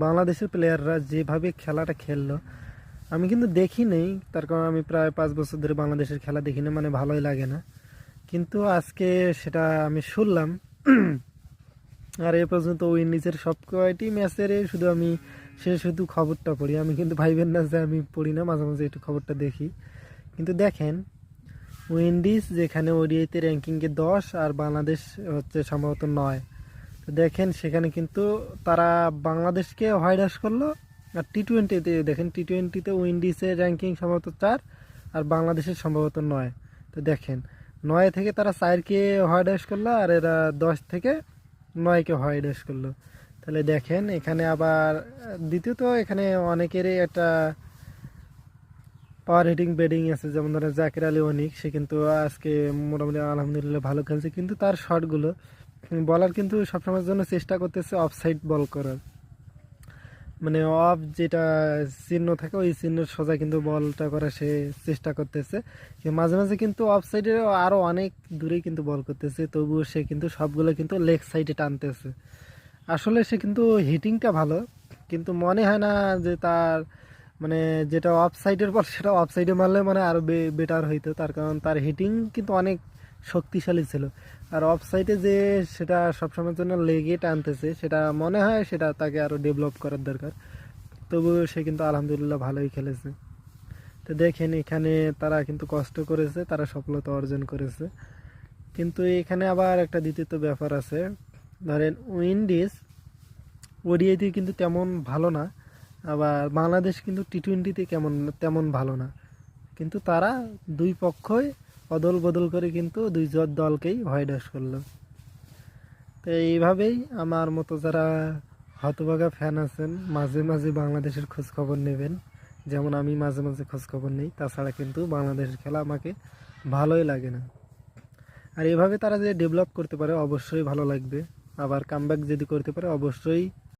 বাংলাদেশের প্লেয়াররা যেভাবে খেলাটা খেললো, আমি কিন্তু দেখি নেই, তার কারণ আমি প্রায় 5 বছর ধরে বাংলাদেশের খেলা দেখি না, মানে ভালোই লাগে না। কিন্তু আজকে সেটা আমি শুনলাম। আর এ পর্যন্ত উইন্ডিজের সব কয়টি ম্যাচের শুধু আমি শুধু খবরটা পড়ি। আমি কিন্তু ভাইবেন না যে আমি পড়ি না, মাঝে মাঝে একটু খবরটা দেখি। কিন্তু দেখেন, উইন্ডিজ যেখানে ওডিআইতে র্যাঙ্কিংয়ে 10 আর বাংলাদেশ হচ্ছে সম্ভবত 9। তো দেখেন সেখানে কিন্তু তারা বাংলাদেশকে হোয়াইট ওয়াশ করলো। আর টি-20তে দেখেন, টি-20তে উইন্ডিজের র্যাঙ্কিং সম্ভবত 4 আর বাংলাদেশের সম্ভবত 9। তো দেখেন, 9 থেকে তারা 4কে হোয়াইট ওয়াশ করলো, আর এরা 10 থেকে 9কে হোয়াইট ওয়াশ করলো। তাহলে দেখেন এখানে আবার দ্বিতীয়ত এখানে অনেকেরই একটা পাওয়ার হিটিং ব্যাটিং আছে, যেমন ধরেন জাকির আলী অনিক, সে কিন্তু আজকে মোটামুটি আলহামদুলিল্লাহ ভালো খেলছে। কিন্তু তার শটগুলো বলার কিন্তু সবসময়ের জন্য চেষ্টা করতেছে অফ সাইড বল করার, মানে অফ যেটা চিহ্ন থাকে ওই চিহ্নের সোজা কিন্তু বলটা করা সে চেষ্টা করতেছে। মাঝে মাঝে কিন্তু অফ সাইডে আরও অনেক দূরেই কিন্তু বল করতেছে, তবুও সে কিন্তু সবগুলো কিন্তু লেগ সাইডে টানতেছে। আসলে সে কিন্তু হিটিংটা ভালো, কিন্তু মনে হয় না যে তার মানে যেটা অফ সাইডের বল সেটা অফ সাইডে মারলে মানে আরও বেটার হইতো, তার কারণ তার হিটিং কিন্তু অনেক শক্তিশালী ছিল। আর অফ সাইডে যে সেটা সবসময়ের জন্য লেগে টানতেছে, সেটা মনে হয় সেটা তাকে আরও ডেভেলপ করার দরকার। তবুও সে কিন্তু আলহামদুলিল্লাহ ভালোই খেলেছে। তো দেখেন এখানে তারা কিন্তু কষ্ট করেছে, তারা সফলতা অর্জন করেছে। কিন্তু এখানে আবার একটা দ্বিতীয় ব্যাপার আছে। ধরেন উইন্ডিজ ওডিআইতে কিন্তু তেমন ভালো না, আবার বাংলাদেশ কিন্তু টি-20তে তেমন ভালো না। কিন্তু তারা দুই পক্ষই অদল বদল করে কিন্তু দুই দলকেই হোয়াইট ওয়াশ করলো। তো এইভাবেই আমার মতো যারা হতভাগা ফ্যান আছেন, মাঝে মাঝে বাংলাদেশের খোঁজ খবর নেবেন, যেমন আমি মাঝে মাঝে খোঁজ খবর নেই। তাছাড়া কিন্তু বাংলাদেশের খেলা আমাকে ভালোই লাগে না। আর এভাবে তারা যে ডেভেলপ করতে পারে অবশ্যই ভালো লাগবে, আবার কামব্যাক যদি করতে পারে অবশ্যই